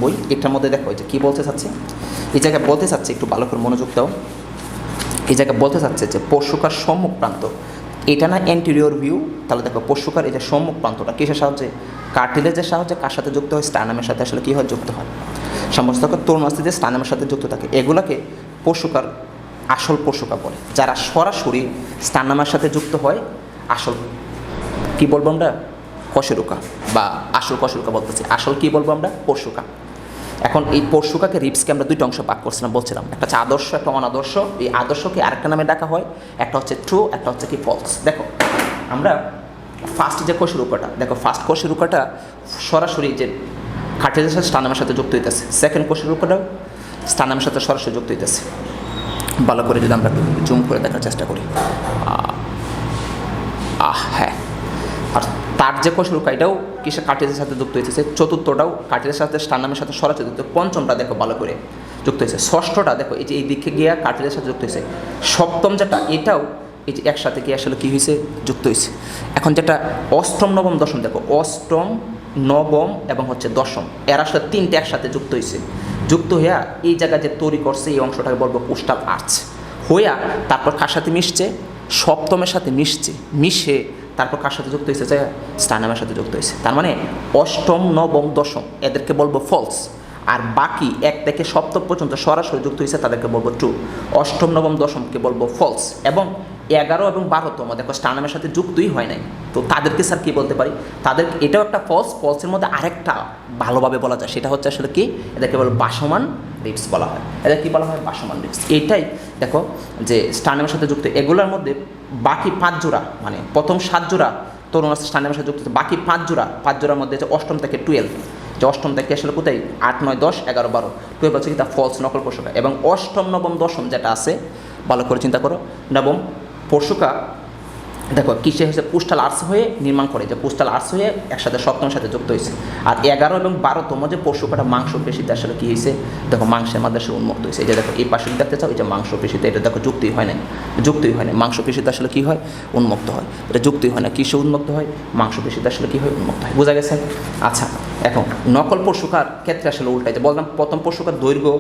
বই, এটার মধ্যে দেখো যে কী বলতে চাচ্ছে, এই জায়গায় বলতে চাচ্ছে, একটু ভালো করে মনোযোগ দাও, এই জায়গায় বলতে চাচ্ছে যে পশুকার সম্মুখ প্রান্ত, এটা না অ্যান্টেরিয়র ভিউ, তাহলে দেখো পশুকার এই যে সম্মুখ প্রান্তটা কিসের সাহায্যে, কার্টিলেজের সাহায্যে কার সাথে যুক্ত হয়, স্টার্নামের সাথে আসলে কী হয়, যুক্ত হয়। সমস্ত তরুণাস্থিতে স্টার্নামের সাথে যুক্ত থাকে, এগুলাকে পশুকার আসল পশুকা বলে। যারা সরাসরি স্টার্নামের সাথে যুক্ত হয় আসল কী বলবো আমরা, কশেরুকা বা আসল কশেরুকা বলতেছি, আসল কী বলবো আমরা, পশুকা। এখন এই পশুকাকে রিপসকে আমরা দুইটা অংশ ভাগ করছিলাম, বলছিলাম একটা হচ্ছে আদর্শ, একটা অনাদর্শ। এই আদর্শকে আরেকটা নামে ডাকা হয়, একটা হচ্ছে ট্রু, একটা হচ্ছে কি ফলস। দেখো আমরা ফার্স্ট যে কশেরুকাটা, দেখো ফার্স্ট কশেরুকাটা সরাসরি যে কার্টিলেজের সাথে স্টার্নামের সাথে যুক্ত হইতেছে, সেকেন্ড কশেরুকাটাও স্টার্নামের সাথে সরাসরি যুক্ত হইতেছে। ভালো করে যদি আমরা জুম করে দেখার চেষ্টা করি, হ্যাঁ, আর তার যে কশেরুকা এটাও কিসে কার্টিলেজের সাথে যুক্ত হয়েছে, চতুর্থটাও কার্টিলেজের সাথে স্টার্নামের সাথে সরাসরি যুক্ত, পঞ্চমটা দেখো ভালো করে যুক্ত হয়েছে, ষষ্ঠটা দেখো এই যে এই দিকে গিয়ে কার্টিলেজের সাথে যুক্ত হয়েছে, সপ্তম যেটা এটাও এই যে একসাথে গিয়ে আসলে কী হয়েছে, যুক্ত হয়েছে। এখন যেটা অষ্টম, নবম, দশম, দেখো অষ্টম, নবম এবং হচ্ছে দশম, এরা আসলে তিনটে একসাথে যুক্ত হয়েছে, যুক্ত হইয়া এই জায়গায় যে তৈরি করছে এই অংশটাকে বলবো কোস্টাল আর্চ, হইয়া তারপর কার সাথে মিশছে, সপ্তমের সাথে মিশছে, মিশে তারপর কার সাথে যুক্ত হয়েছে, স্টার্নামের সাথে যুক্ত হয়েছে। তার মানে অষ্টম, নবম, দশম এদেরকে বলবো ফলস, আর বাকি এক থেকে সপ্তম পর্যন্ত সরাসরি যুক্ত হয়েছে তাদেরকে বলবো ট্রু। অষ্টম, নবম, দশমকে বলবো ফলস, এবং 11 এবং 12তম দেখো স্টার্নামের সাথে যুক্তই হয় নাই, তো তাদেরকে স্যার কী বলতে পারি, তাদের এটাও একটা ফলস, ফলসের মধ্যে আরেকটা ভালোভাবে বলা যায়, সেটা হচ্ছে আসলে কি, এদেরকে বলো বাসমান রিপস বলা হয়। এদের কী বলা হয়, বাসমান রিপস। এইটাই দেখো যে স্টার্নামের সাথে যুক্ত, এগুলোর মধ্যে বাকি 5 জোড়া, মানে প্রথম 7 জোড়া তরুণ স্টার্নামের সাথে যুক্ত, বাকি 5 জোড়ার মধ্যে যে অষ্টম থেকে 12, যে অষ্টম থেকে আসলে কোথায় 8, 9, 10, 11, 12, 12 হচ্ছে কি তা ফলস, নকল পশুকা। এবং অষ্টম, নবম, দশম যেটা আছে ভালো করে চিন্তা করো, নবম পশুকা দেখো কিসে হয়েছে, পোস্টাল আর্টস হয়ে নির্মাণ করে, যে পোস্টাল আর্টস হয়ে একসাথে সপ্তমের সাথে যুক্ত হয়েছে। আর 11 এবং 12তম যে পশুকাটা মাংসপেশিতে আসলে কী হয়েছে, দেখো মাংসের মাধ্যমে আসলে উন্মুক্ত হয়েছে। এই যে দেখো এই পাশে দেখতে চাও, এই যে মাংসপেশিতে, এটা দেখো যুক্তই হয় না, যুক্তই হয় না, মাংসপেশিতে আসলে কী হয়, উন্মুক্ত হয়, এটা যুক্তই হয় না, কিসে উন্মুক্ত হয়, মাংসপেশিতে আসলে কী হয়, উন্মুক্ত হয়। বোঝা গেছে? আচ্ছা, এখন নকল পশুকার ক্ষেত্রে আসলে উল্টাই, যে বললাম প্রথম পশুকার দৈর্ঘ্য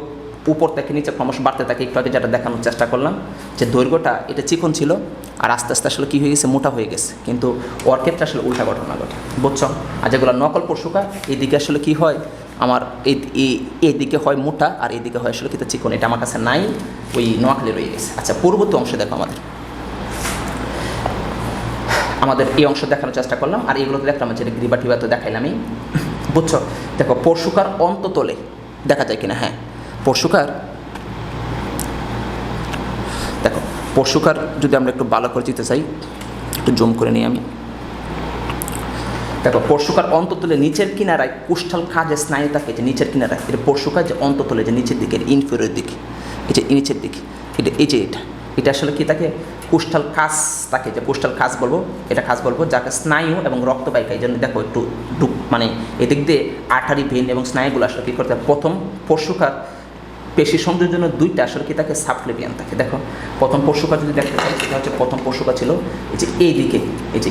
উপর থেকে নিচে ক্রমশ বাড়তে থাকে, একটু আগে যেটা দেখানোর চেষ্টা করলাম, যে দৈর্ঘ্যটা এটা চিকন ছিল আর আস্তে আস্তে আসলে কী হয়ে গেছে, মোটা হয়ে গেছে, কিন্তু ওর ক্ষেত্রে আসলে উল্টা ঘটনা ঘটে, বুঝছো? আর যেগুলো নকল পশুকা এদিকে আসলে কী হয়, আমার এইদিকে হয় মোটা আর এইদিকে হয় আসলে কিন্তু চিকন, এটা আমার কাছে নাই, ওই নোয়াখালী রয়ে গেছে। আচ্ছা, পূর্ববর্তী অংশে দেখো আমাদের এই অংশ দেখানোর চেষ্টা করলাম, আর এইগুলোতে দেখলাম যেটা গ্রীবা টিবা তো দেখাইলামই, বুঝছো? দেখো পশুকার অন্ততলে দেখা যায় কিনা, হ্যাঁ পশুকার, দেখো পশুকার যদি আমরা একটু ভালো করে যেতে চাই, একটু জুম করে নিই আমি, দেখো পশুকার অন্ততলে নিচের কিনারায় কোস্টাল কাজে স্নায়ু থাকে, যে নিচের কিনারায় এটা পশুকার যে অন্ততলে, যে নিচের দিকে, ইনফেরিয়র দিকে, এই যে নিচের দিকে, এটা এই যে এটা আসলে কি থাকে, কোস্টাল কাজ থাকে, যে কোস্টাল কাজ বলবো, এটা কাজ বলবো, যাকে স্নায়ু এবং রক্তবাহিকা, এই জন্য দেখো একটু মানে এদিক দিয়ে আর্টারি ভেন এবং স্নায়ুগুলো আসলে কী করতে, প্রথম পশুকার পেশি সংযোগের জন্য দুইটা আসলে কি থাকে, সাবক্লেভিয়ান থাকে। দেখো প্রথম পশুকা যদি দেখতে চাই, সেটা হচ্ছে প্রথম পশুকা ছিল এই যে এইদিকে, এই যে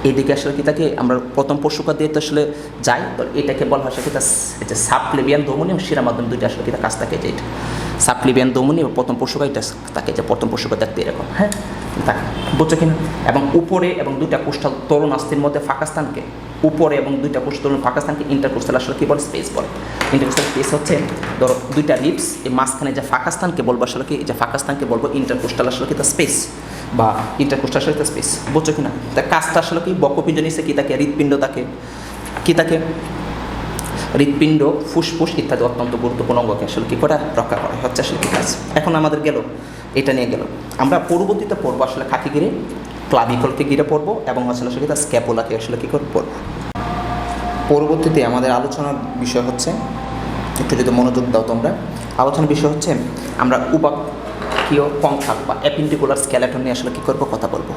এইদিকে আসলে কি থাকে, আমরা প্রথম পশুকা দিয়ে তো আসলে যাই, তো এটাকে বলা হয় সেটা এই যে সাবক্লেভিয়ান ধমনী এবং শিরা মাধ্যম দুইটা আসলে কিনা কাজ থাকে, যে এটা সাবক্লেভিয়ান ধমনী এবং প্রথম পশুকা এটা থাকে, যে প্রথম পশুকা দেখতে এরকম, হ্যাঁ থাকে, বুঝছো কিনা? এবং উপরে এবং দুইটা কোস্টাল তরুণ আস্তির মধ্যে ফাঁকা স্থানকে, উপরে এবং দুইটা কোস্টাল ফাঁকা স্থানকে ইন্টারকোস্টাল আসলে কী বলে, স্পেস বলে। ইন্টারকোস্টাল স্পেস হচ্ছে ধরো দুইটা রিপস, এই মাঝখানে যে ফাঁকা স্থানকে বলবো আসলে কি, যে ফাঁকা স্থানকে বলবো ইন্টারকোস্টাল আসলে কি, তা স্পেস বা ইন্টারকোস্টাল আসলে তা স্পেস, বুঝছো কিনা? তা কাজটা আসলে কি, বক্ষপিণ্ড নিচে কী থাকে, হৃৎপিণ্ড থাকে, কী থাকে, হৃৎপিণ্ড, ফুসফুস ইত্যাদি অত্যন্ত গুরুত্বপূর্ণ অঙ্গকে আসলে কী করে রক্ষা করে, হচ্ছে আসলে কী কাজ। এখন আমাদের গেল এটা নিয়ে গেল, আমরা পরবর্তীতে পড়বো আসলে খাকি গিরে, ক্লাভিকলকে গিরে পড়বো, এবং আসলে কি তার স্ক্যাপুলাকে আসলে কী করে পড়বো। পরবর্তীতে আমাদের আলোচনার বিষয় হচ্ছে, একটু যদি মনোযোগ দাও তোমরা, আলোচনার বিষয় হচ্ছে আমরা উপাক্ষীয় কঙ্কাল বা অ্যাপেন্ডিকুলার স্কেলেটন নিয়ে আসলে কী করবো, কথা বলবো।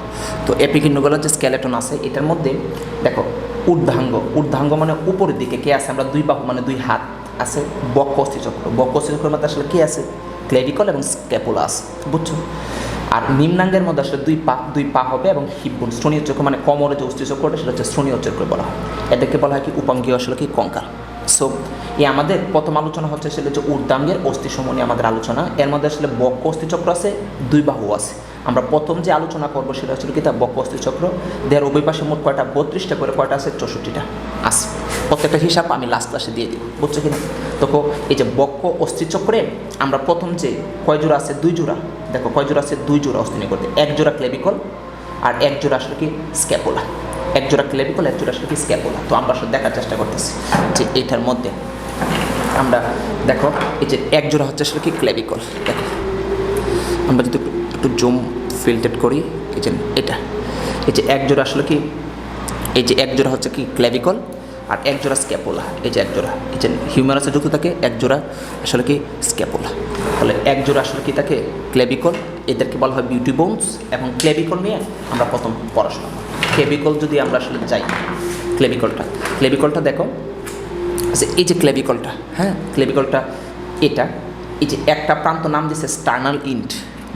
তো অ্যাপেন্ডিকুলার যে স্কেলেটন আছে, এটার মধ্যে দেখো ঊর্ধ্বাঙ্গ মানে উপরের দিকে কে আছে, আমরা দুই বাহু মানে দুই হাত আছে, বক্ষ অস্থিচক্রের মধ্যে আসলে কে আছে, ক্লেভিকল এবং স্ক্যাপুলা আছে, বুঝছো? আর নিম্নাঙ্গের মধ্যে আসলে দুই পা হবে এবং হিপবোন, স্তনীয় চক্র মানে কোমরে যে অস্থিচক্রটা, সেটা হচ্ছে স্তনীয় চক্র বলা হয়। এদেরকে বলা হয় কি, উপাঙ্গীয় আসলে কি কঙ্কাল। সো এই আমাদের প্রথম আলোচনা হচ্ছে আসলে যে ঊর্ধ্বাঙ্গের অস্থিসমূহ নিয়ে আমাদের আলোচনা। এর মধ্যে আসলে বক্ষ অস্থিচক্র আছে, 2 বাহু আছে। আমরা প্রথম যে আলোচনা করবো সেটা হচ্ছে কি, তা বক্ষ অস্থিচক্র। দেহের উভয় পাশে মোট কয়টা, 32টা করে, কয়টা আছে, 64টা আছে। প্রত্যেকটা হিসাব আমি লাস্ট ক্লাসে দিয়ে দিব, বুঝছো কিনা। তো এই যে বক্ষ অস্থিচক্রে আমরা প্রথম যে কয় জোড়া আছে, 2 জোড়া। দেখো কয় জোড়া আছে, 2 জোড়া অস্থি নিয়ে করতে, 1 জোড়া ক্লেভিকল আর 1 জোড়া আসলে কি স্ক্যাপুলা। 1 জোড়া ক্লেভিকল, 1 জোড়া আসলে কি স্ক্যাপুলা। তো আমরা আসলে দেখার চেষ্টা করতেছি যে এইটার মধ্যে আমরা দেখো এই যে 1 জোড়া হচ্ছে আসলে কি ক্লেভিকল। দেখো আমরা যদি একটু জুম ফিল্টার করি, এই যে এটা, এই যে 1 জোড়া আসলে কি, এই যে 1 জোড়া হচ্ছে কি ক্লেভিকল আর 1 জোড়া স্ক্যাপুলা। এই যে 1 জোড়া, এই যে হিউমারাসে যুক্ত থাকে, 1 জোড়া আসলে কি স্ক্যাপুলা। তাহলে 1 জোড়া আসলে কি থাকে ক্লেভিকল, এদেরকে বলা হয় বিউটি বোনস। এবং ক্লেভিকল নিয়ে আমরা প্রথম পড়াশোনা। ক্লেভিকল যদি আমরা আসলে যাই, ক্লেভিকলটা দেখো, আচ্ছা এই যে ক্লেভিকলটা, হ্যাঁ ক্লেভিকলটা এটা, এই যে একটা প্রান্ত নাম দিচ্ছে স্টার্নাল ইন্ট,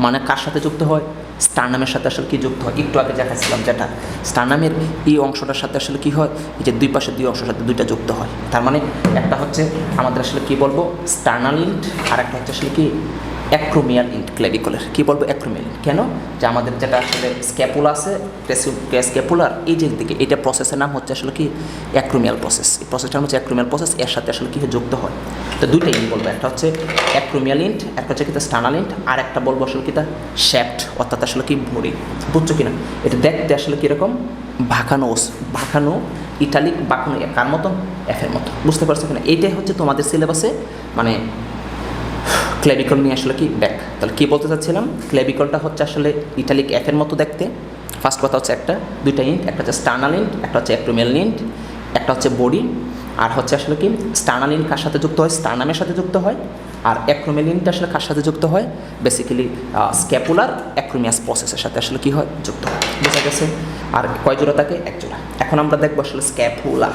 মানে কার সাথে যুক্ত হয়, স্টার্নামের সাথে আসলে কি যুক্ত হয়, একটু আগে দেখাচ্ছিলাম যেটা স্টার্নামের এই অংশটার সাথে আসলে কি হয়, এই যে 2 পাশে 2 অংশের সাথে 2টা যুক্ত হয়। তার মানে একটা হচ্ছে আমাদের আসলে কি বলবো স্টার্নাল ইন্ট, আর একটা হচ্ছে আসলে কি অ্যাক্রোমিয়াল ইন্ট ক্লেভিকলের। কী বলবো অ্যাক্রোমিয়াল, কেন যে আমাদের যেটা আসলে স্ক্যাপুলা আছে, স্ক্যাপুলার এই যে দিকে, এটা প্রসেসের নাম হচ্ছে আসলে কি অ্যাক্রোমিয়াল প্রসেস। এই প্রসেসটার নাম হচ্ছে অ্যাক্রোমিয়াল প্রসেস, এর সাথে আসলে কি যুক্ত হয়। তো 2টা ইন্ট বলবো, একটা হচ্ছে অ্যাক্রোমিয়াল ইন্ট, একটা হচ্ছে কি স্টার্নাল ইন্ট, আর একটা বলবো আসলে কি শ্যাফট, অর্থাৎ আসলে কি ভরি। বুঝছো কিনা, এটা দেখতে আসলে কীরকম বাঁকানো ইটালিক বাঁকানো, কার মতো, এফের মতো, বুঝতে পারছো কিনা। এইটাই হচ্ছে তোমাদের সিলেবাসে মানে ক্লেভিকল নিয়ে আসলে কি ব্যাক। তাহলে কী বলতে চাচ্ছিলাম, ক্লেভিকলটা হচ্ছে আসলে ইটালিক এফের মতো দেখতে। ফার্স্ট কথা হচ্ছে একটা 2টা ইন্ট, একটা হচ্ছে স্টার্নাল ইন্ট, একটা হচ্ছে অ্যাক্রোমিয়াল ইন্ট, একটা হচ্ছে বডি। আর হচ্ছে আসলে কি স্টার্নাল ইন্ট কার সাথে যুক্ত হয়, স্টার্নামের সাথে যুক্ত হয়। আর অ্যাক্রোমিয়াল ইন্ট আসলে কার সাথে যুক্ত হয়, বেসিক্যালি স্ক্যাপুলার অ্যাক্রোমিয়াস প্রসেসের সাথে আসলে কি হয়, যুক্ত হয়। বোঝা গেছে। আর কয় জোড়া থাকে, 1 জোড়া। এখন আমরা দেখবো আসলে স্ক্যাপুলা।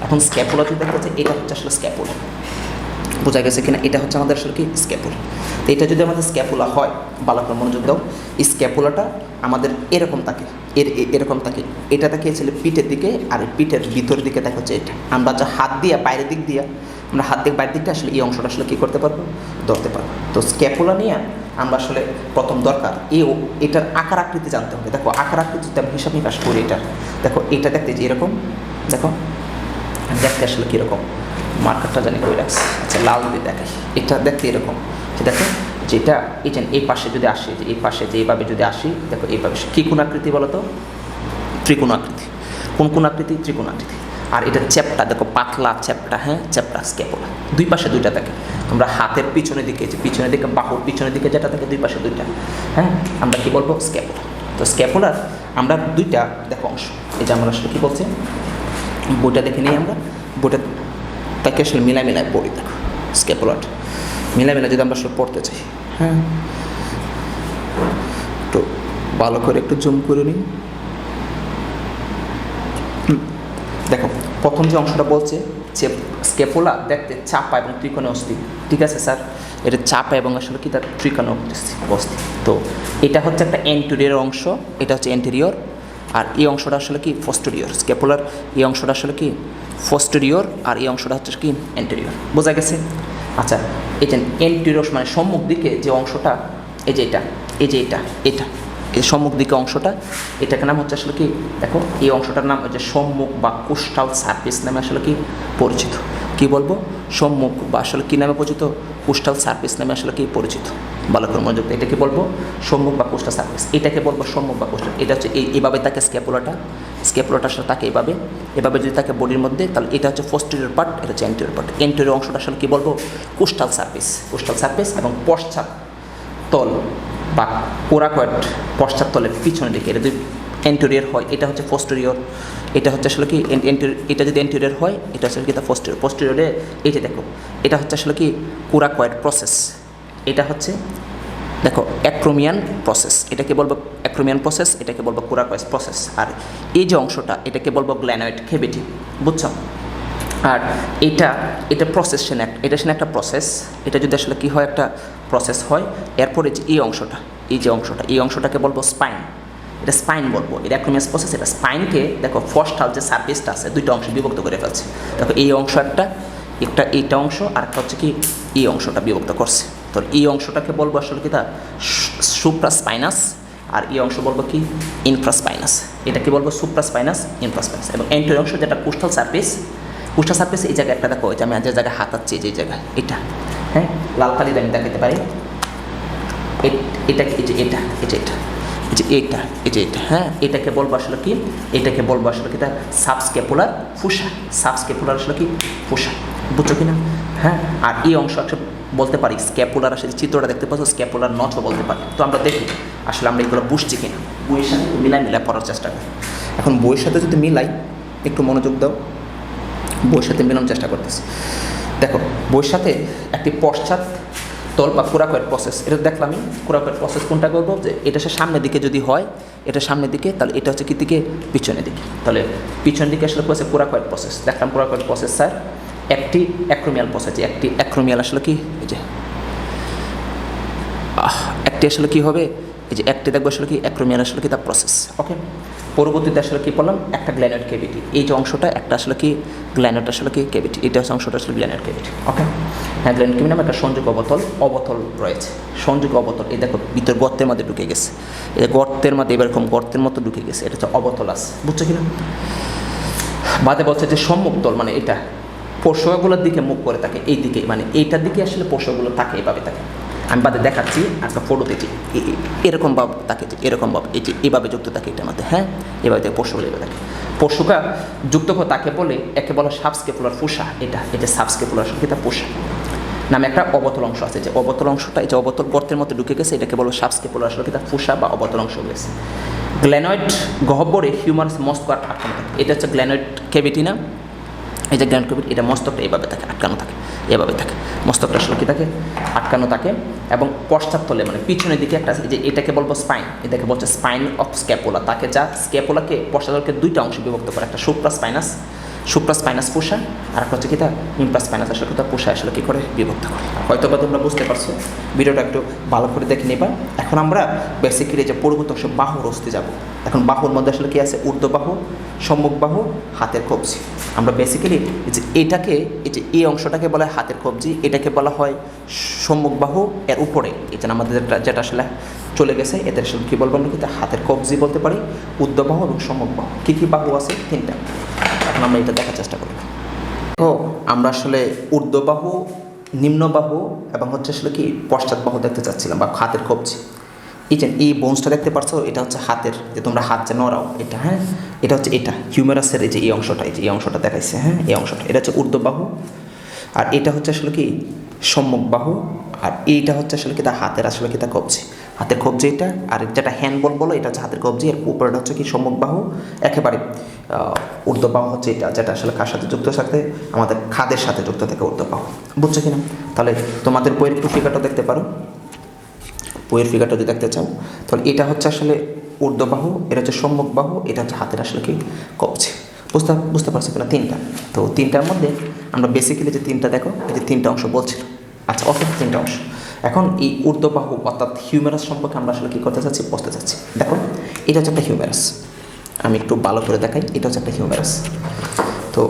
এখন স্ক্যাপুলা যদি দেখতে চাই, এটা হচ্ছে আসলে স্ক্যাপুলা। বোঝা গেছে কিনা, এটা হচ্ছে আমাদের আসলে কি স্ক্যাপুলা। তো এটা যদি আমাদের স্ক্যাপুলা হয়, ভালো করে মনোযোগ দাও, এই স্ক্যাপুলাটা আমাদের এরকম থাকে, এরকম থাকে। এটা থাকে ছিল পিঠের দিকে, আর পিঠের ভিতর দিকে দেখা হচ্ছে এটা। আমরা যা হাত দিয়ে বাইরের দিক দিয়ে, আমরা হাত দিয়ে বাইরের দিকটা আসলে এই অংশটা আসলে কী করতে পারবো, ধরতে পারবো। তো স্ক্যাপুলা নিয়ে আমরা আসলে প্রথম দরকার এটার আকার আকৃতি জানতে হবে। দেখো আকার আকৃতি যদি আমি হিসাব নিকাশ করি, এটার দেখো এটা দেখতে যে এরকম, দেখো দেখতে আসলে কীরকম, মার্কারটা জানি কই রাখছি, আচ্ছা লাল দিয়ে দেখাই। এটা দেখতে এরকম, দেখো যেটা এই যে এই পাশে যদি আসি, যে এই পাশে যে এইভাবে যদি আসি, দেখো এইভাবে কী কোন আকৃতি বলো তো, ত্রিকোণ আকৃতি। কোন আকৃতি, ত্রিকোণ আকৃতি। আর এটা চ্যাপটা দেখো, পাতলা চ্যাপটা, হ্যাঁ চ্যাপটা স্ক্যাপুলা। 2 পাশে 2টা থাকে। তোমরা হাতের পিছনের দিকে, যে পিছনের দিকে বাহুর পিছনের দিকে যেটা থাকে, 2 পাশে 2টা, হ্যাঁ আমরা কী বলবো স্ক্যাপুলা। তো স্ক্যাপুলার আমরা 2টা দেখো অংশ, এই যে আমরা আসলে কী বলছি, বইটা দেখে নিই আমরা, বইটা তাকে আসলে মিলায় পড়ি। দেখো স্ক্যাপুলাটা মিলায় যদি আমরা আসলে পড়তে চাই, হ্যাঁ একটু ভালো করে একটু জুম করে নিই। দেখো প্রথম যে অংশটা বলছে যে স্ক্যাপুলা দেখতে চাপা এবং ত্রিকোণে অস্থি, ঠিক আছে স্যার, এটা চাপা এবং আসলে কি তার ত্রিকোণে অস্থি। তো এটা হচ্ছে একটা এন্টেরিয়র অংশ, এটা হচ্ছে এন্টেরিয়র, আর এই অংশটা আসলে কি পোস্টেরিয়র। স্ক্যাপুলার এই অংশটা আসলে কি পোস্টেরিয়র, আর এই অংশটা হচ্ছে কি এন্টেরিয়র। বোঝা গেছে। আচ্ছা এই যে এন্টেরিয়র মানে সম্মুখ দিকে যে অংশটা, এই যে এটা, এই যে এটা এই সম্মুখ দিকে অংশটা, এটাকে নাম হচ্ছে আসলে কি, দেখো এই অংশটার নাম হচ্ছে সম্মুখ বা কোস্টাল সারফেস নামে আসলে কি পরিচিত। কি বলবো, সম্মুখ বা আসলে কী নামে পরিচিত, কোস্টাল সারফেস নামে আসলে কি পরিচিত। ভালো করে মনোযোগ, এটাকে বলবো সম্মুখ বা কোস্টাল সারফেস, এটাকে বলবো সম্মুখ বা কোস্টাল। এটা হচ্ছে এইভাবে তাকে স্ক্যাপুলাটার সাথে তাকে এভাবে যদি তাকে বডির মধ্যে, তাহলে এটা হচ্ছে পোস্টেরিয়র পার্ট, এটা হচ্ছে এন্টেরিয়র পার্ট। এন্টেরিয়র অংশটা আসলে কি বলবো, কোস্টাল সারফেস এবং পশ্চাৎ তল বা কোরাকয়েড পশ্চাৎ তলের পিছনের দিকে, এটা যদি এন্টেরিয়র হয় এটা হচ্ছে পোস্টেরিয়র, এটা হচ্ছে আসলে কি এটা যদি এন্টেরিয়র হয় এটা আসলে কি তা পোস্টেরিয়রে। এই যে দেখো এটা হচ্ছে আসলে কি কোরাকয়েড প্রসেস, এটা হচ্ছে দেখো অ্যাক্রোমিয়ান প্রসেস, এটাকে বলবো অ্যাক্রোমিয়ান প্রসেস, এটাকে বলবো কোরাকয়েড প্রসেস। আর এই যে অংশটা এটাকে বলবো গ্ল্যানয়েড ক্যাভিটি, বুঝছো। আর এটা প্রসেসশন একটা প্রসেস, এটা যদি আসলে কি হয় একটা প্রসেস হয়। এরপরে যে এই অংশটাকে বলবো স্পাইন, এটা স্পাইন বলবো, এটা অ্যাক্রোমিয়াস প্রসেস। এটা স্পাইনকে দেখো ফস্টাল যে সার্ফেসটা আছে 2টা অংশে বিভক্ত করে ফেলছে। দেখো এই অংশ একটা, একটা এইটা অংশ আর একটা হচ্ছে কি এই অংশটা বিভক্ত করছে। তো এই অংশটাকে বলবো আসলে কি তা সুপ্রাস্পাইনাস, আর এই অংশ বলবো কি ইনফ্রাস্পাইনাস। এটা কি বলবো সুপ্রাস্পাইনাস, ইনফ্রাস্পাইনাস। এবং এন্টেরিয়র অংশ যেটা কোস্টাল সারফেস, কোস্টাল সারফেস এই জায়গায় একটা দেখো, আমি যে জায়গায় হাতাচ্ছি যে জায়গায় এটা, হ্যাঁ লাল কালি আমি দেখাতে পারি, এটা এই যে এটা, এই যে এটা, এই যে এটা, এই যে এটা, হ্যাঁ এটাকে বলবো আসলে কি, এটাকে বলবো আসলে কি তা সাবস্ক্যাপুলার ফুসা। সাবস্ক্যাপুলার আসলে কি ফুসা, বুঝছো কিনা? হ্যাঁ, আর এই অংশ একটা বলতে পারি স্ক্যাপুলার, আসলে চিত্রটা দেখতে পাচ্ছ স্ক্যাপুলার নচও বলতে পারি। তো আমরা দেখি আসলে আমরা এগুলো বুঝছি কিনা, বইয়ের সাথে মিলাই পড়ার চেষ্টা করি। এখন বইয়ের সাথে যদি মিলাই, একটু মনোযোগ দাও, বইয়ের সাথে মিলানোর চেষ্টা করতেছি। দেখো বইয়ের সাথে একটি পশ্চাৎ তল বা কোরাকয়েড প্রসেস, এটা দেখলাম আমি। কোরাকয়েড প্রসেস কোনটা করবো, যে এটা সে সামনের দিকে যদি হয়, এটা সামনের দিকে, তাহলে এটা হচ্ছে কি দিকে, পিছনের দিকে। তাহলে পিছনের দিকে আসলে করেছে কোরাকয়েড প্রসেস, দেখলাম কোরাকয়েড প্রসেস স্যার। একটি অ্যাক্রোমিয়াল প্রসেস, একটি অ্যাক্রোমিয়াল আসলে কি, এই যে একটি আসলে কি হবে, এই যে একটি দেখবো আসলে কি অ্যাক্রোমিয়াল আসলে কি তার প্রসেস। ওকে, পরবর্তীতে আসলে কি বললাম, একটা গ্ল্যানোয়েড ক্যাভিটি, এই যে অংশটা একটা আসলে কি গ্ল্যানোয়েড আসলে কি ক্যাভিটি, এটা হচ্ছে অংশটা আসলে গ্ল্যানোয়েড ক্যাভিটি। ওকে, হ্যাঁ গ্ল্যানোয়েড ক্যাভিটি নামে একটা সংযোগ অবতল রয়েছে, সংযোগ অবতল। এই দেখো ভিতর গর্তের মধ্যে ঢুকে গেছে, এই গর্তের মধ্যে এরকম গর্তের মতো ঢুকে গেছে, এটা হচ্ছে অবতল আছে, বুঝছো কিনা? বাদে বলছে যে সম্মুখ তল, মানে এটা পোষকগুলোর দিকে মুখ করে থাকে, এই দিকে, মানে এইটার দিকে আসলে পোষকগুলো থাকে, এইভাবে থাকে। আমি বাদে দেখাচ্ছি একটা ফটোতে, যে এরকম ভাব থাকে, যে এরকম ভাব, এই যে এইভাবে যুক্ত থাকে এটার মধ্যে, হ্যাঁ এভাবে থাকে পশুগুলো, এভাবে থাকে। পশুকা যুক্ত তাকে বলে, একে বলে সাবস্ক্যাপুলার ফুসা। এটা সাবস্ক্যাপুলার এটা ফুসা নামে একটা অবতল অংশ আছে, যে অবতল অংশটা, এই যে অবতল গর্তের মধ্যে ঢুকে গেছে, এটাকে বলবো সাবস্ক্যাপুলার এটা ফুসা বা অবতল অংশ গেছে। গ্ল্যানোয়েড গহ্বরে হিউমারাস মস্তিষ্ক আটকানো থাকে, এটা হচ্ছে গ্ল্যানোয়েড ক্যাভিটি না, এই যে গ্ল্যানোয়েড ক্যাভিটি, এটা মস্তকটা এইভাবে থাকে, আটকানো থাকে, এভাবে থাকে মস্তকটা আসলে কি থাকে, আটকানো থাকে। এবং পশ্চাৎতলে মানে পিছনের দিকে একটা, যে এটাকে বলবো স্পাইন, এটাকে বলছে স্পাইন অফ স্ক্যাপুলা, তাকে যা স্ক্যাপুলাকে পশ্চাৎতলকে দুইটা অংশে বিভক্ত করে, একটা সুপ্রাস্পাইনাস পুষা, আর একটা হচ্ছে কি তা ইনফ্রাস্পাইনাস আসলে কি তা পুষা আসলে কী করে বিভক্ত করে। হয়তো বা তোমরা বুঝতে পারছো, ভিডিওটা একটু ভালো করে দেখে নেবা। এখন আমরা বেসিক্যালি যে পরবর্তী অংশ বাহুর অস্থি যাব। এখন বাহুর মধ্যে আসলে কি আছে, ঊর্ধ্ববাহু, সম্মুখ বাহু, হাতের কবজি। আমরা বেসিক্যালি যে এটাকে, এই যে এই অংশটাকে বলা হয় হাতের কবজি, এটাকে বলা হয় সম্মুখ বাহু, এর উপরে এই যে আমাদের যেটা আসলে চলে গেছে, এদের আসলে কী বলবো আমরা, কিন্তু হাতের কবজি বলতে পারি, ঊর্ধ্ববাহু এবং সম্মুখ বাহু। কী কী বাহু আছে, তিনটা। এখন আমরা এটা দেখার চেষ্টা করব। তো আমরা আসলে ঊর্ধ্ববাহু, নিম্নবাহু এবং হচ্ছে আসলে কি পশ্চাৎবাহু দেখতে চাচ্ছিলাম, বা হাতের কবজি। এই যে এই বোনসটা দেখতে পারছো, এটা হচ্ছে হাতের, যে তোমরা হাত যে নড়াও, এটা হ্যাঁ, এটা হচ্ছে এটা হিউমেরাসের এই যে এই অংশটা, এই যে এই অংশটা দেখাইছে, হ্যাঁ এই অংশটা, এটা হচ্ছে ঊর্ধ্ববাহু। আর এটা হচ্ছে আসলে কি সম্মুখ বাহু, আর এইটা হচ্ছে আসলে কি তা হাতের আসলে কি তা কবজি, হাতের কবজি এটা। আর যেটা হ্যান্ডবল বলো, এটা হচ্ছে হাতের কবজি, এর উপরেটা হচ্ছে কি সম্মুখ বাহু, একেবারে ঊর্ধ্ববাহু হচ্ছে এটা, যেটা আসলে কার সাথে যুক্ত থাকে, আমাদের খাদের সাথে যুক্ত থাকে ঊর্ধ্ববাহু, বুঝছো কিনা? তাহলে তোমাদের বইয়ের একটু ফিগারটা দেখতে পারো, বইয়ের ফিগারটা যদি দেখতে চাও, তাহলে এটা হচ্ছে আসলে ঊর্ধ্ববাহু, এটা হচ্ছে সম্মুখ বাহু, এটা হচ্ছে হাতের আসলে কি কবজি। বুঝতে পারছো কিনা? তিনটা। তো তিনটার মধ্যে আমরা বেসিক্যালি যে তিনটা দেখো, এই যে তিনটা অংশ বলছিল, আচ্ছা ওকে, তিনটা অংশ। এখন এই ঊর্ধ্ববাহু অর্থাৎ হিউমেরাস সম্পর্কে আমরা আসলে কী করতে চাচ্ছি, বুঝতে চাচ্ছি। দেখো এটা হচ্ছে একটা হিউমেরাস, আমি একটু ভালো করে দেখাই, এটা হচ্ছে একটা হিউমেরাস। তো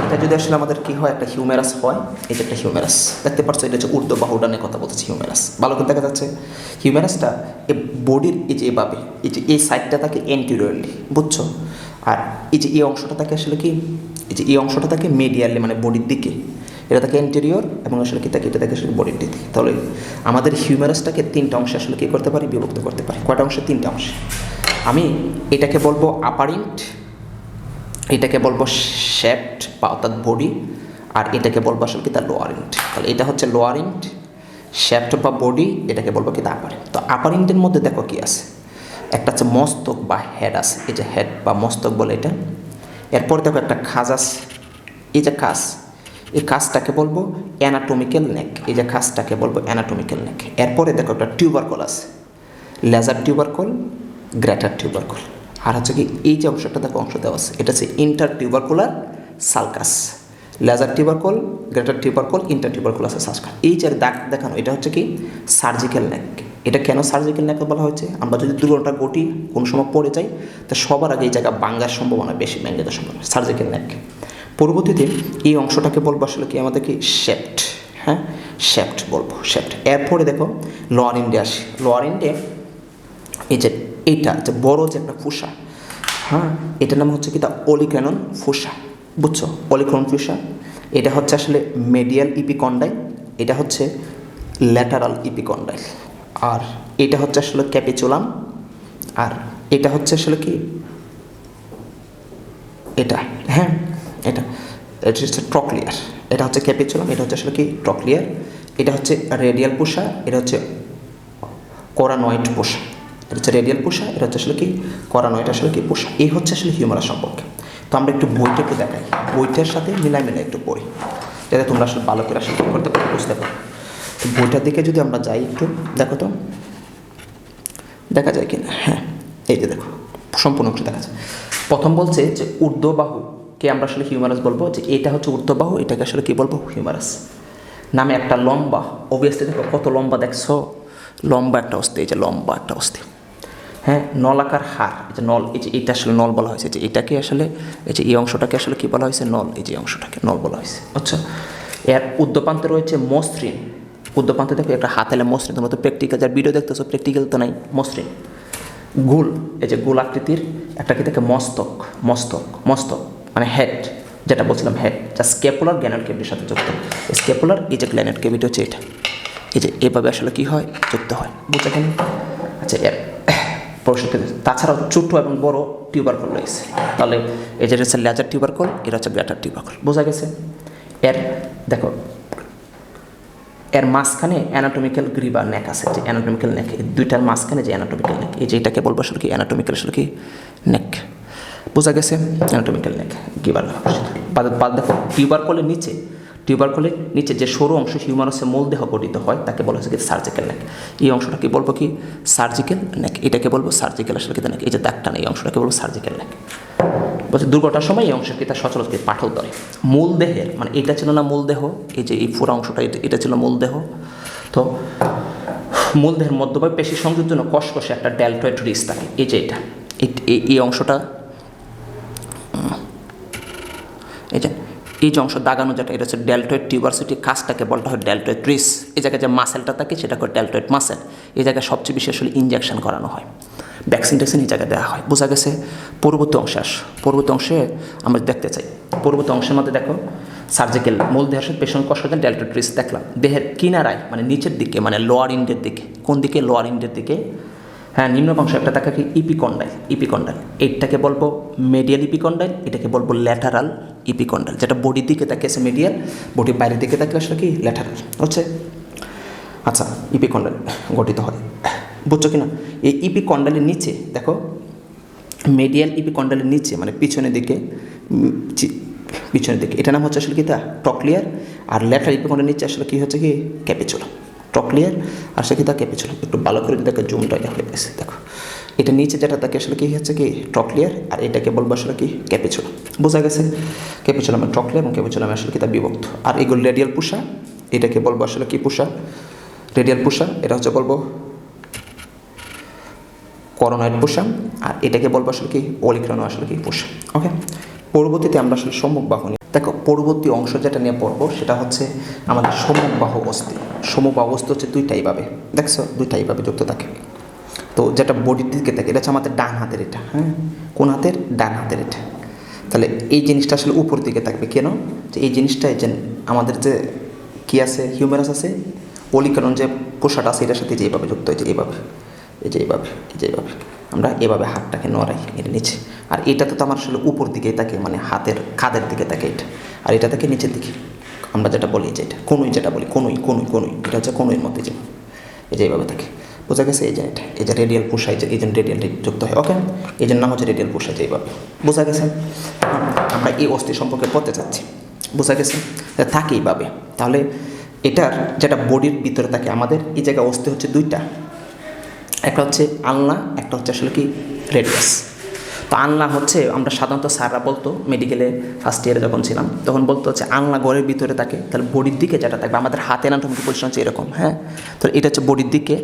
এটা যদি আসলে আমাদের কী হয়, একটা হিউমেরাস হয়, এটা একটা হিউমেরাস দেখতে পাচ্ছ, এটা হচ্ছে ঊর্ধ্ববাহুটা নিয়ে কথা বলতেছি, হিউমেরাস ভালো করে দেখা যাচ্ছে। হিউমেরাসটা এই বডির এই যে এভাবে, এই যে এই সাইডটা থাকে এন্টিরিয়রলি, বুঝছো? আর এই যে এই অংশটা থাকে আসলে কি, এই যে এই অংশটা থাকে মিডিয়ালি, মানে বডির দিকে, এটা থাকে এন্টেরিয়র, এবং আসলে কি থাকে, এটা থাকে আসলে বডির দিকে। তাহলে আমাদের হিউমেরাসটাকে তিনটা অংশে আসলে কী করতে পারি, বিভক্ত করতে পারি। কয়টা অংশে? তিনটা অংশে। আমি এটাকে বলবো আপারিন্ট, এটাকে বলবো শ্যাফট বা অর্থাৎ বডি, আর এটাকে বলবো আসলে কি তার লোয়ার ইন্ট। তাহলে এটা হচ্ছে লোয়ার ইন্ট, শ্যাফট বা বডি, এটাকে বলবো কি তা আপারিন্ট। তো আপারিন্টের মধ্যে দেখো কি আছে, একটা হচ্ছে মস্তক বা হেড আছে, এই যে হেড বা মস্তক বলে এটা। এরপর দেখো একটা খাজ আছে, এই যে খাজ, এই কাজটাকে বলবো অ্যানাটমিক্যাল নেক, এই যে কাজটাকে বলবো অ্যানাটমিক্যাল নেক। এরপরে দেখো একটা টিউবারকল আছে, লেজার টিউবারকল, গ্রেটার টিউবারকল। আর হচ্ছে কি এই যে অংশটা দেখো অংশ দেওয়া আছে, এটা হচ্ছে inter tubercular sulcus, lesser tubercle, greater tubercle, inter tubercular sulcus. এই যে দাগ দেখানো, এটা হচ্ছে কি সার্জিক্যাল নেক। এটা কেন সার্জিক্যাল নেক বলা হয়েছে, আমরা যদি দুর্ঘটনা ঘটি কোনো সময় পড়ে যাই, তা সবার আগে এই জায়গা ভাঙার সম্ভাবনা বেশি, ভেঙে যাওয়ার সম্ভাবনা, সার্জিক্যাল নেক। পরবর্তীতে এই অংশটাকে বলবো আসলে কি আমাদেরকে শেফট, হ্যাঁ শেফট বলবো, শেফট। এরপরে দেখো লোয়ার ইন্ডে আসে। লোয়ার ইন্ডে এই যে এইটা যে বড় যে একটা ফুসা, হ্যাঁ এটার নাম হচ্ছে কি দা ওলিক্যানন ফুসা, বুঝছো? ওলিক্যানন ফুসা, এটা হচ্ছে আসলে মেডিয়াল ইপিকন্ডাইল, এটা হচ্ছে ল্যাটারাল ইপিকন্ডাইল, আর এটা হচ্ছে আসলে ক্যাপিচুলাম, আর এটা হচ্ছে আসলে কি এটা, হ্যাঁ এটা এটা হচ্ছে ট্রক্লিয়ার, এটা হচ্ছে ক্যাপিচুলাম, এটা হচ্ছে আসলে কি ট্রক্লিয়ার, এটা হচ্ছে রেডিয়াল পোষা, এটা হচ্ছে কোরানয়েড পোষা, এটা হচ্ছে রেডিয়াল পোষা, এটা হচ্ছে আসলে কি কোরানয়েড আসলে কি পোষা। এই হচ্ছে আসলে হিউমারাস সম্পর্কে। তো আমরা একটু বইটা একটু দেখাই, বইটার সাথে মিলাই একটু পড়ি, যাতে তোমরা আসলে ভালো করে আসলে কী করতে পারো, বুঝতে পারো। তো বইটার দিকে যদি আমরা যাই একটু, দেখো তো দেখা যায় কিনা, হ্যাঁ এই যে দেখো সম্পূর্ণ অংশ দেখা যায়। প্রথম বলছে যে ঊর্ধ্ববাহুকে আমরা আসলে হিউমারাস বলবো, যে এটা হচ্ছে ঊর্ধ্ববাহু, এটাকে আসলে কী বলবো, হিউমারাস। নামে একটা লম্বা, অবভিয়াসলি দেখো কত লম্বা দেখছো, লম্বা একটা অস্থি, এই যে লম্বা একটা অস্থি, হ্যাঁ নলাকার হাড়, এই যে নল, এই যে এটা আসলে নল বলা হয়েছে, যে এটাকে আসলে এই যে এই অংশটাকে আসলে কী বলা হয়েছে, নল, এই যে অংশটাকে নল বলা হয়েছে। আচ্ছা, এর উদ্যপান্তে রয়েছে মসৃণ, উদ্যপান্তে দেখো একটা হাতালে মসৃণ, তোমরা তো প্র্যাকটিক্যাল যার ভিডিও দেখতেছো, প্র্যাকটিক্যাল তো নাই, মসৃণ গোল, এই যে গোল আকৃতির একটা কি থাকে মস্তক, মস্তক মস্তক মানে হেড, যেটা বলছিলাম হেড, যা স্ক্যাপুলার গ্ল্যানার ক্যাভিটির সাথে যুক্ত। স্ক্যাপুলার এই যে গ্ল্যানার ক্যাভিটি হচ্ছে এটা, এই যে এভাবে আসলে কী হয়, যুক্ত হয়, বুঝতে কেন? আচ্ছা, এর পরিস্থিতি তাছাড়াও ছোটো এবং বড় টিউবারকল রয়েছে, তাহলে এই যে হচ্ছে লেজার টিউবারকল, এটা হচ্ছে গ্রেটার টিউবারকল, বোঝা গেছে? এর দেখো এর মাঝখানে অ্যানাটমিক্যাল গ্রিবা নেক আছে, যে অ্যানাটমিক্যাল নেক, এই দুইটার মাঝখানে যে অ্যানাটমিক্যাল নেক, এই যে এটাকে বলবো আসলে কি অ্যানাটমিক্যাল আসলে কি নেক, বোঝা গেছে? অ্যানাটমিক্যাল নেক গিবার বাদ। দেখো টিউবারকলের নিচে, টিউবারকলের নিচে যে সরু অংশ হিউমারাসের মূল দেহ গঠিত হয় তাকে বলা হচ্ছে কি সার্জিক্যাল নেক। এই অংশটাকে বলবো কি সার্জিক্যাল নেক, এটাকে বলবো সার্জিক্যাল আসলে কি নেক, এই যে দাগটা নেই, এই অংশটাকে বলবো সার্জিক্যাল নেক। বলছে দুর্ঘটনার সময় এই অংশকে তার সচরাচর পাঠল ধরে। মূল দেহের মানে এটা ছিল না মূল দেহ, এই যে এই পুরো অংশটা এটা ছিল মূল দেহ। তো মূল দেহের মধ্যভাগে পেশি সংযোগের জন্য কষকষে একটা ডেলটয়েড রিস থাকে, এই যে এটা এই অংশটা, এই যে অংশ দাগানো যেটা, এটা হচ্ছে ডেলটয়েড টিউবারসিটি, কাজটাকে বলতে হয় ডেলটয়েড রিস। এই জায়গায় যে মাসেলটা থাকে সেটাকে ডেলটয়েড মাসেল, এই জায়গায় সবচেয়ে বেশি আসলে ইনজেকশন করানো হয়, ভ্যাকসিন ট্যাকসিন এই জায়গায় দেওয়া হয়, বোঝা গেছে? পরবর্তী অংশে আস, পরবর্তী অংশে আমরা দেখতে চাই, পরবর্তী অংশের মধ্যে দেখো সার্জিক্যাল মূল দেহের সাথে পেশন কষাতে ডেলটয়েড রিস দেখলাম, দেহের কিনারায় মানে নিচের দিকে মানে লোয়ার ইন্ডের দিকে, কোন দিকে, লোয়ার ইন্ডের দিকে, হ্যাঁ নিম্ন অংশ একটা থাকে কি ইপিকন্ডাইল, ইপিকন্ডাইল এইটাকে বলবো মেডিয়াল ইপিকন্ডাইল, এটাকে বলবো ল্যাটারাল ইপিকন্ডাইল, যেটা বডির দিকে তাকে আছে মেডিয়াল, বডির বাইরের দিকে তাকে আসলে কি ল্যাটারাল হচ্ছে। আচ্ছা, ইপিকন্ডাইল গঠিত হয়, বুঝছো কিনা? এই ইপিকন্ডাইলের নিচে দেখো, মেডিয়াল ইপিকন্ডাইলের নিচে মানে পিছনের দিকে, পিছনের দিকে এটার নাম হচ্ছে আসলে কি তা ট্রক্লিয়ার, আর ল্যাটারাল ইপিকন্ডাইলের নিচে আসলে কি হচ্ছে কি ক্যাপিচুলাম, ট্রক্লিয়ার আর সে কি তা ক্যাপিচুলাম। একটু ভালো করে দেখো, জুমটা হয়ে গেছে, দেখো এটা নিচে যেটা তাকে আসলে কি হচ্ছে কি ট্রক্লিয়ার, আর এটাকে বলবো আসলে কি ক্যাপিচুলাম, বোঝা গেছে? ক্যাপিচুলামের ট্রক্লিয়ার এবং ক্যাপিচুলাম আসলে কি তা বিভক্ত। আর এগুলো রেডিয়াল পুষা, এটাকে বলবো আসলে কি পুষা, রেডিয়াল পুষা, এটা হচ্ছে বলবো করোনয়েড পোষা, আর এটাকে বলবো আসলে কি ওলিক্রানো আসলে কি পোষা। ওকে, পরবর্তীতে আমরা আসলে সম্মুখ বাহু নিয়ে দেখো, পরবর্তী অংশ যেটা নিয়ে পড়বো সেটা হচ্ছে আমাদের সম্মুখ বাহু অস্থি। সম্মুখ বাহু অস্থি হচ্ছে দুইটাই ভাবে, দেখছো দুইটাই ভাবে যুক্ত থাকে। তো যেটা বডির দিকে থাকে এটা হচ্ছে আমাদের ডান হাতের, এটা হ্যাঁ কোন হাতের, ডান হাতের এটা। তাহলে এই জিনিসটা আসলে উপর দিকে থাকবে কেন, যে এই জিনিসটা যে আমাদের যে কী আছে হিউমেরাস আছে, ওলিক্রান যে পোষাটা আছে এটার সাথে যে এইভাবে যুক্ত হয়েছে, এইভাবে এই যে এইভাবে, এই যে এইভাবে আমরা এভাবে হাতটাকে নড়াই এর নিচে, আর এটা তো আমার আসলে উপর দিকেই থাকে মানে হাতের কাঁধের দিকে থাকে এটা, আর এটা থাকে নিচের দিকে, আমরা যেটা বলি যে এটা কনুই, যেটা বলি কনুই কনুই কনুই, এটা হচ্ছে কনুইয়ের মধ্যে যে এই যে এইভাবে থাকে, বোঝা গেছে? এই যে এটা এই যে রেডিয়াল পোষা, এই জন্য রেডিয়ালটি যুক্ত হয়। ওকে, এই জন্য নাম হচ্ছে রেডিয়াল পোষা, যে এইভাবে, বোঝা গেছে? আমরা এই অস্থি সম্পর্কে পড়তে চাচ্ছি, বোঝা গেছে? থাকে এইভাবে। তাহলে এটার যেটা বডির ভিতরে থাকে আমাদের এই জায়গায় অস্থি হচ্ছে দুইটা, একটা হচ্ছে আলনা, একটা হচ্ছে আসলে কি রেডিয়াস। তো আলনা হচ্ছে আমরা সাধারণত স্যাররা বলতো মেডিকেলে ফার্স্ট ইয়ারে যখন ছিলাম তখন বলতো হচ্ছে আলনা ঘরের ভিতরে থাকে, তাহলে বডির দিকে যেটা থাকবে আমাদের হাতে অ্যানাটমিক্যাল পজিশন হচ্ছে এরকম, হ্যাঁ তো এটা হচ্ছে বডির দিকে,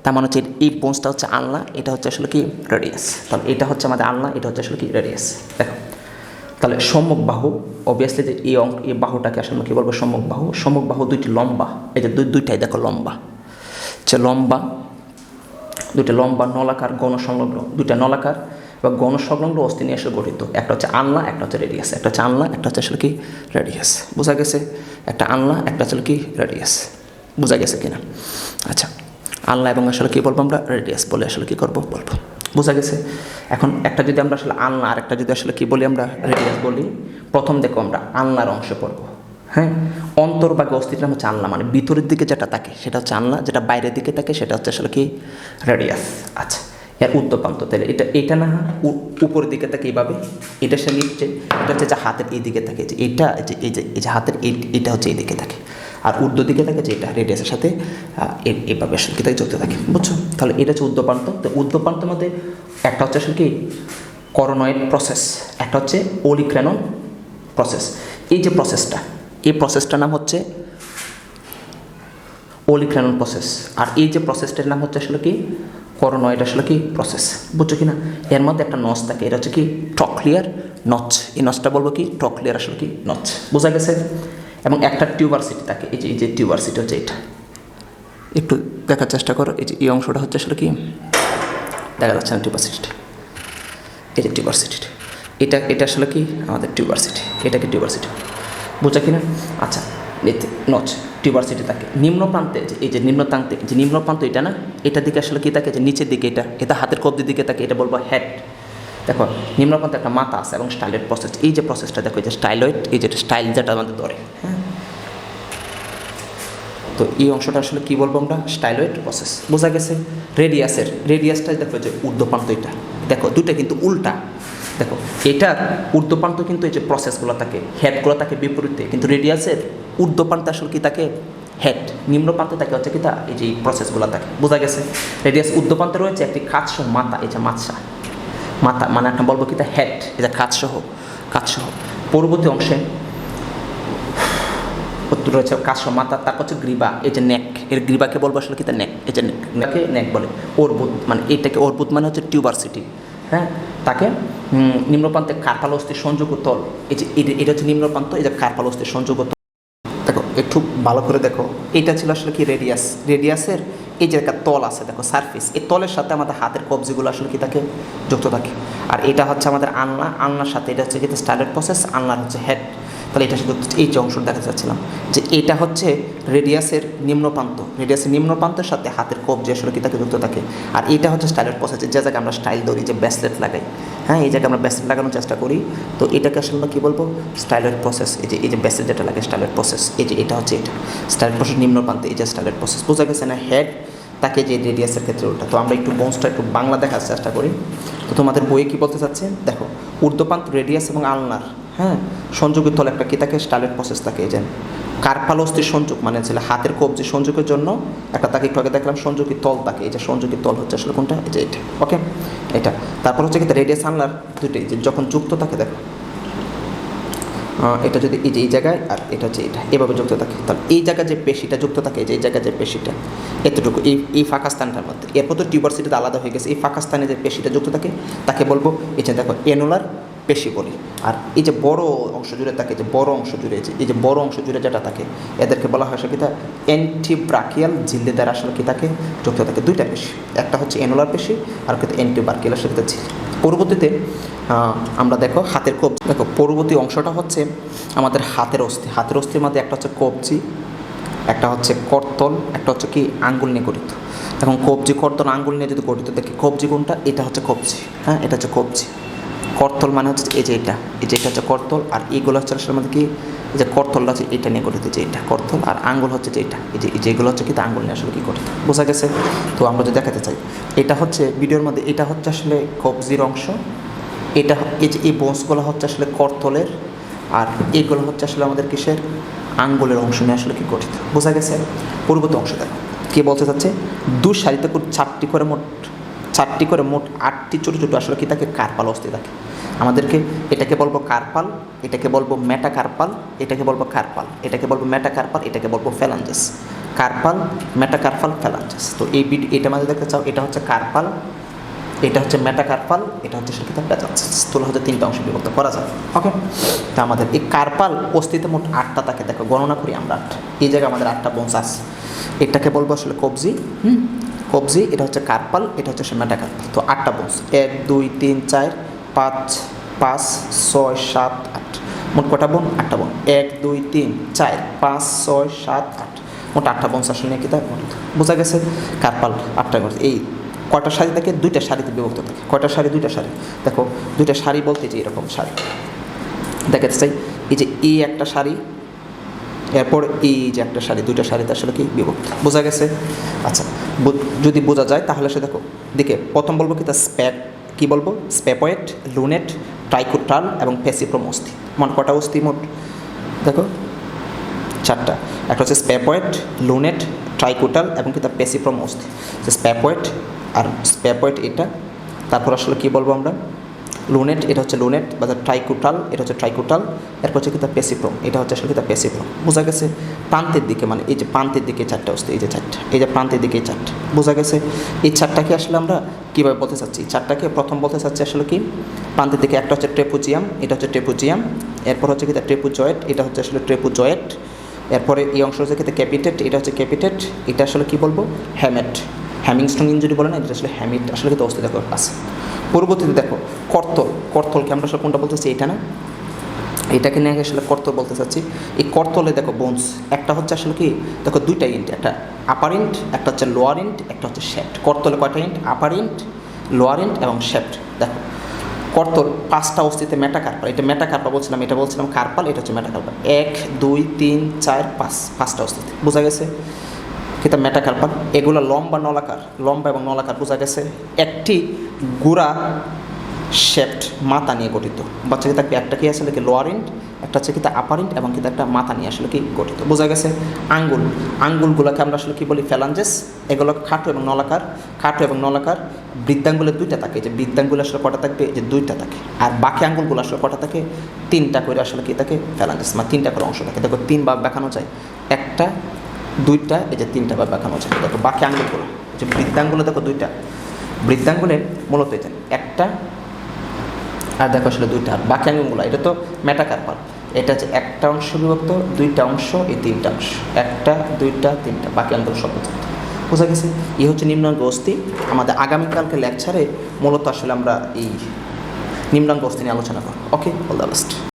তার মানে হচ্ছে এই বোনসটা হচ্ছে আলনা, এটা হচ্ছে আসলে কি রেডিয়াস। তাহলে এটা হচ্ছে আমাদের আলনা, এটা হচ্ছে আসলে কি রেডিয়াস। দেখো তাহলে সম্মুখ বাহু, অবভিয়াসলি যে এই বাহুটাকে আসলে আমরা কী বলবো, সম্মুখ বাহু। সম্মুখ বাহু দুইটি লম্বা, এই যে দুইটাই দেখো লম্বা, যে লম্বা, দুইটা লম্বা নলাকার গণসংলগ্ন, দুইটা নলাকার বা গণসংলগ্ন অস্থি নিয়ে আসলে গঠিত। একটা হচ্ছে আনলা, একটা হচ্ছে রেডিয়াস। একটা হচ্ছে আনলা, একটা হচ্ছে আসলে কি রেডিয়াস। বোঝা গেছে? একটা আনলা, একটা আসলে কি রেডিয়াস। বোঝা গেছে কিনা? আচ্ছা, আনলা এবং আসলে কী বলবো আমরা, রেডিয়াস বলে আসলে কী করবো বলবো। বোঝা গেছে? এখন একটা যদি আমরা আসলে আনলা আর একটা যদি আসলে কী বলি আমরা, রেডিয়াস বলি। প্রথম দেখো আমরা আনলার অংশে পড়বো। হ্যাঁ, অন্তর্ভাগে অস্থিটা হচ্ছে আনলা, মানে ভিতরের দিকে যেটা থাকে সেটা হচ্ছে আনলা, যেটা বাইরের দিকে থাকে সেটা হচ্ছে আসলে কি রেডিয়াস। আচ্ছা, এর উত্তরপ্রান্ত তাহলে এটা না উপরের দিকে থাকে এইভাবে, এটা সে নিচ্ছে, এটা হচ্ছে যে হাতের এই দিকে থাকে, যে এটা এই যে হাতের এটা হচ্ছে এই দিকে থাকে, আর ঊর্ধ্ব দিকে থাকে যে এটা রেডিয়াসের সাথে এইভাবে আসলে কি থাকে, চলতে থাকে। বুঝছো? তাহলে এটা হচ্ছে ঊর্ধ্বপ্রান্ত। তো ঊর্ধ্বপ্রান্তের মধ্যে একটা হচ্ছে আসলে কি করোনয়েড প্রসেস, একটা হচ্ছে ওলিক্রেনন প্রসেস। এই যে প্রসেসটা, এই প্রসেসটার নাম হচ্ছে ওলিক্রেনন প্রসেস, আর এই যে প্রসেসটার নাম হচ্ছে আসলে কি করোনয়েড আসলে কি প্রসেস। বুঝছো কি না? এর মধ্যে একটা নচ থাকে, এটা হচ্ছে কি ট্রক্লিয়ার নচ। এই নচটা বলবো কি ট্রক্লিয়ার আসলে কি নচ। বোঝা গেছে? এবং একটা টিউবারসিটি থাকে, এই যে টিউবারসিটি হচ্ছে এটা, একটু দেখার চেষ্টা করো। এই অংশটা হচ্ছে আসলে কি দেখা যাচ্ছে না, টিউবারসিটি, এই যে টিউবারসিটি, এটা আসলে কি আমাদের টিউবারসিটি, এটাকে টিউবারসিটি। বোঝা কিনা? আচ্ছা, নচ টিউবারসিটি থাকে। নিম্ন প্রান্তে এই যে নিম্ন প্রান্ত এটা না, এটার দিকে আসলে কি থাকে, যে নিচের দিকে এটা হাতের কবজির দিকে থাকে, এটা বলবো হেড। দেখো নিম্ন প্রান্তে একটা মাথা আছে এবং স্টাইলয়েড প্রসেস। এই যে প্রসেসটা দেখো, এই যে স্টাইলয়েড, এই যে স্টাইল যেটা আমাদের ধরে, হ্যাঁ। তো এই অংশটা আসলে কী বলবো আমরা, স্টাইলয়েড প্রসেস। বোঝা গেছে? রেডিয়াসটা দেখো, যে ঊর্ধ্বপ্রান্ত এটা দেখো, দুটো কিন্তু উল্টা। দেখো এটার ঊর্ধ্বপ্রান্ত কিন্তু এই যে প্রসেসগুলো থাকে, হেডগুলো থাকে বিপরীতে, কিন্তু রেডিয়াসের ঊর্ধ্বপ্রান্তে আসলে কি থাকে, হেড। নিম্ন প্রান্তে থাকে হচ্ছে কি তা এই যে প্রসেসগুলো থাকে। বোঝা গেছে? রেডিয়াস ঊর্ধ্বপ্রান্তে রয়েছে একটি কাজসহ মাথা, এই যে মাথা মানে একটা বলবো কি তা হেড, এই যে কাজসহ। পরবর্তী অংশে রয়েছে কাজসহ মাথা, তারপর হচ্ছে গ্রীবা, এই যে নেক, এর গ্রীবাকে বলবো আসলে কি তা নেক, এই যে নেক বলে। অর্বুদ মানে এটাকে, অর্বুদ মানে হচ্ছে টিউবারসিটি, হ্যাঁ। তাকে নিম্নপ্রান্তে কার্পাল অস্থির সংযোগ তল, এই যে এটা হচ্ছে নিম্নপ্রান্ত, এই যে কার্পাল অস্থির সংযোগ তল। দেখো একটু ভালো করে দেখো, এটা ছিল আসলে কি রেডিয়াসের এই যে একটা তল আছে দেখো, সারফেস, এই তলের সাথে আমাদের হাতের কবজিগুলো আসলে কি থাকে, যুক্ত থাকে। আর এটা হচ্ছে আমাদের আনলার সাথে, এটা হচ্ছে কি স্টাইলয়েড প্রসেস, আনলার হচ্ছে হেড। তাহলে এটা শুধু এই যে অংশটা দেখাতে চাচ্ছিলাম, যে এটা হচ্ছে রেডিয়াসের নিম্নপ্রান্তের সাথে হাতের কবজি আসলে কি থাকে, যুক্ত থাকে। আর এটা হচ্ছে স্টাইলয়েড প্রসেস, যে জায়গায় আমরা স্টাইল ধরি, যে ব্রেসলেট লাগাই, হ্যাঁ, এই জায়গায় আমরা ব্রেসলেট লাগানোর চেষ্টা করি। তো এটাকে আসলে আমরা কী বলবো, স্টাইলয়েড প্রসেস। এই যে ব্রেসলেট যেটা লাগে, স্টাইলয়েড প্রসেস। এই যে এটা হচ্ছে এটা স্টাইলয়েড প্রসেস, নিম্নপ্রান্তে এই যে স্টাইলয়েড প্রসেস। বোঝা গেছে না? হেড তাকে যে রেডিয়াসের ক্ষেত্রে উল্টা। তো আমরা একটু বোনসটা একটু বাংলা দেখার চেষ্টা করি। তো তোমাদের বইয়ে কী বলতে চাচ্ছে দেখো, ঊর্ধ্বপ্রান্ত রেডিয়াস এবং আলনার, হ্যাঁ, সংযোগের তল একটা কী থাকে, স্টাইলয়েড প্রসেস থাকে। এই যে কার্পাল অস্থির সংযোগ মানে ছিল হাতের কবজি সংযোগের জন্য একটা, তাকে একটু আগে দেখলাম সংযোগী তল থাকে। এই যে সংযোগী তল হচ্ছে আসলে কোনটা, এই যে এটা, ওকে, এটা। তারপর হচ্ছে কি রেডিয়াস আলনার দুটোই যে যখন যুক্ত থাকে, দেখো এটা যদি এই যে এই জায়গায়, আর এটা হচ্ছে এটা এভাবে যুক্ত থাকে, তাহলে এই জায়গায় যে পেশিটা যুক্ত থাকে, যে এই জায়গায় যে পেশিটা এতটুকু, এই ফাঁকা স্থানটার মধ্যে, এরপর তো টিউবারসিটিতে আলাদা হয়ে গেছে, এই ফাঁকা স্থানে যে পেশিটা যুক্ত থাকে তাকে বলবো এই যে দেখো এনুলার পেশি বলি। আর এই যে বড় অংশ জুড়ে থাকে, যে বড় অংশ জুড়ে, এই যে বড় অংশ জুড়ে যেটা থাকে, এদেরকে বলা হয় কি তা অ্যান্টিব্রাকিয়াল ঝিল্লি দ্বারা আসলে কি থাকে, যুক্ত থাকে। দুইটা পেশি, একটা হচ্ছে এনুলার পেশি আর কিন্তু অ্যান্টিব্রাকিয়াল সাথে ঝিল্লি। পরবর্তীতে আমরা দেখো হাতের কবজি, দেখো পরবর্তী অংশটা হচ্ছে আমাদের হাতের অস্থির মধ্যে একটা হচ্ছে কবজি, একটা হচ্ছে করতল, একটা হচ্ছে কি আঙ্গুল নিয়ে গঠিত। এখন কবজি, করতল, আঙ্গুল নিয়ে যদি গঠিত দেখি, কবজি কোনটা, এটা হচ্ছে কবজি, হ্যাঁ, এটা হচ্ছে কবজি। করতল মানে হচ্ছে এই যে এটা হচ্ছে করতল, আর এইগুলো হচ্ছে আসলে আমাদের কি, এই যে করতলটা হচ্ছে এটা নিয়ে গঠিত, যে এটা করতল, আর আঙ্গুল হচ্ছে যে এটা, এই যে এগুলো হচ্ছে কি আঙ্গুল নিয়ে আসলে কি গঠিত। বোঝা গেছে? তো আমরা যদি দেখাতে চাই, এটা হচ্ছে ভিডিওর মধ্যে, এটা হচ্ছে আসলে কবজির অংশ, এটা এই যে এই বোনসগুলো হচ্ছে আসলে করতলের, আর এইগুলো হচ্ছে আসলে আমাদের কিসের, আঙ্গুলের অংশ নিয়ে আসলে কি গঠিত। বোঝা গেছে? পূর্ববর্তী অংশ দেখো কী বলতে চাচ্ছে, দু সারিতে চারটি করে মোট 8টি ছোটো ছোটো আসলে কি থাকে, কার্পাল অস্থি থাকে। আমাদেরকে এটাকে বলবো কার্পাল, এটাকে বলবো মেটাকার্পাল, এটাকে বলবো কার্পাল, এটাকে বলবো মেটাকার্পাল, এটাকে বলবো ফ্যালাঞ্জাস। Carpal, metacarpal, ফ্যালাঞ্জাস। তো এটা মাঝে দেখতে চাও, এটা হচ্ছে কার্পাল, এটা হচ্ছে মেটাকার্পাল, এটা হচ্ছে আসলে কি প্যাচালস। স্থূল হচ্ছে তিনটা অংশে বিভক্ত করা যায়। ওকে, তা আমাদের এই কার্পাল অস্তিত্বে মোট 8টা থাকে। দেখো গণনা করি আমরা 8। এই জায়গায় আমাদের 8টা বোনস আছে। এটাকে বলবো আসলে কবজি, কবজি, এটা হচ্ছে কার্পাল, এটা হচ্ছে মেটাকার্পাল। তো 8টা বোনস, 1 2 3 4 5 5 6 7 8। মোট কটা বোন? 8টা বোন। 1 2 3 4 5 6 7 8, মোট 8টা বোনস আসলে নিয়ে কি তা বোঝা গেছে। কার্পাল 8টা করে। এই কয়টা সারি থাকে? 2টা সারিতে বিভক্ত থাকে। কয়টা সারি? 2টা সারি। দেখো 2টা সারি বলতে যে এরকম সারি দেখাতে চাই। এই যে এই একটা সারি, এরপর এই যে একটা সারি, 2টা সারিতে আসলে কি বিভক্ত। বোঝা গেছে? আচ্ছা, যদি বোঝা যায় তাহলে সে দেখো দেখে প্রথম বলবো কি তা স্প্যাপ, কী বলবো? স্প্যাপয়েড, লুনেট, ট্রাইকোটাল এবং পেসিফ্রম অস্থি। মোট কটা অস্থি? মোট দেখো 4টা। একটা হচ্ছে স্প্যাপয়েড, লুনেট, ট্রাইকোটাল এবং কি তার পেসিফ্রম অস্থি। যে স্প্যাপয়েড আর স্প্যাপয়েড এটা, তারপর আসলে কী বলবো আমরা? লুনেট, এটা হচ্ছে লুনেট, বা ট্রাইকোটাল, এটা হচ্ছে ট্রাইকোটাল, এরপর হচ্ছে কি তার পেসিফ্রম, এটা হচ্ছে আসলে কি তার পেসিফ্রম। বোঝা গেছে? প্রান্তের দিকে, মানে এই যে প্রান্তের দিকে 4টা অস্থি, এই যে 4টা, এই যে প্রান্তের দিকে 4টা। বোঝা গেছে? এই 4টাকে আসলে আমরা কীভাবে বলতে চাচ্ছি? 4টাকে প্রথম বলতে চাচ্ছি আসলে কি প্রান্তের দিকে। একটা হচ্ছে ট্রেপুজিয়াম, এটা হচ্ছে ট্রেপুজিয়াম, এরপর হচ্ছে কি তার ট্রেপুজয়েড, এটা হচ্ছে আসলে ট্রেপুজয়েড, এরপরে এই অংশ হচ্ছে কিন্তু ক্যাপিটেট, এটা হচ্ছে ক্যাপিটেট, এটা আসলে কি বলবো? হ্যামেট, হ্যামিংস্ট্রং ইনজুরি বলে না, এটা আসলে হ্যামিট আসলে কিন্তু অস্থি দেখো আছে। পরবর্তীতে দেখো কর্তল, কর্তলকে আমরা আসলে কোনটা বলতে চাচ্ছি? এটা না, এটাকে নিয়ে আসলে কর্তল বলতে চাচ্ছি। এই কর্তলে দেখো বোনস একটা হচ্ছে আসলে কি দেখো 2টা ইন্ট, একটা আপার ইন্ট, একটা হচ্ছে লোয়ার ইন্ট, একটা হচ্ছে শেফট। কর্তলে কয়টা ইন্ট? আপার ইন্ট, লোয়ার ইন্ট এবং শেফট। দেখো কর্তল 5টা অস্থিতে মেটাকার্পাল, এটা মেটাকার্পাল বলছিলাম, এটা বলছিলাম কার্পাল, এটা হচ্ছে মেটাকার্পাল। 1 2 3 4 5, 5টা অস্থিতে। বোঝা গেছে? কিন্তু মেটাকার্পাল এগুলো লম্বা নলাকার, লম্বা এবং নলাকার। বোঝা গেছে? একটি গুড়া শেপড মাথা নিয়ে গঠিত। বাচ্চা কি থাকবে? একটা কি আসলে কি লোয়ার ইন্ট, একটা হচ্ছে কি তা আপার ইন্ট এবং কিন্তু একটা মাথা নিয়ে আসলে কি গঠিত। বোঝা গেছে? আঙ্গুল, আঙ্গুলগুলোকে আমরা আসলে কি বলি? ফ্যালাঞ্জেস। এগুলো খাটো এবং নলাকার, খাটো এবং নলাকার। বৃদ্ধাঙ্গুলে 2টা থাকে, যে বৃদ্ধাঙ্গুল আসলে কটা থাকবে? যে 2টা থাকে। আর বাকি আঙ্গুলগুলো আসলে কটা থাকে? 3টা করে আসলে কি থাকে? ফ্যালাঞ্জেস, মানে 3টা করে অংশ থাকে। দেখো 3 ভাগ দেখানো যায়, 1টা 2টা, এই যে 3টা ভাগ দেখানো যায়। দেখো বাকি আঙ্গুলগুলো, যে বৃদ্ধাঙ্গুলে দেখো 2টা, বৃদ্ধাঙ্গুলে মূলত এটা একটা, আর দেখো আসলে 2টা। আর বাকি আঙ্গুলগুলো এটা তো মেটাকার্পাল, এটা হচ্ছে একটা অংশ বিভক্ত, 2টা অংশ, এই 3টা অংশ, 1টা 2টা 3টা, বাকি আঙ্গুল সব বোঝা গেছে? এই হচ্ছে নিম্নাঙ্গ অস্থি। আমাদের আগামীকালকে লেকচারে মূলত আসলে আমরা এই নিম্নাঙ্গ অস্থি নিয়ে আলোচনা করব। ওকে, অল দ্য বেস্ট।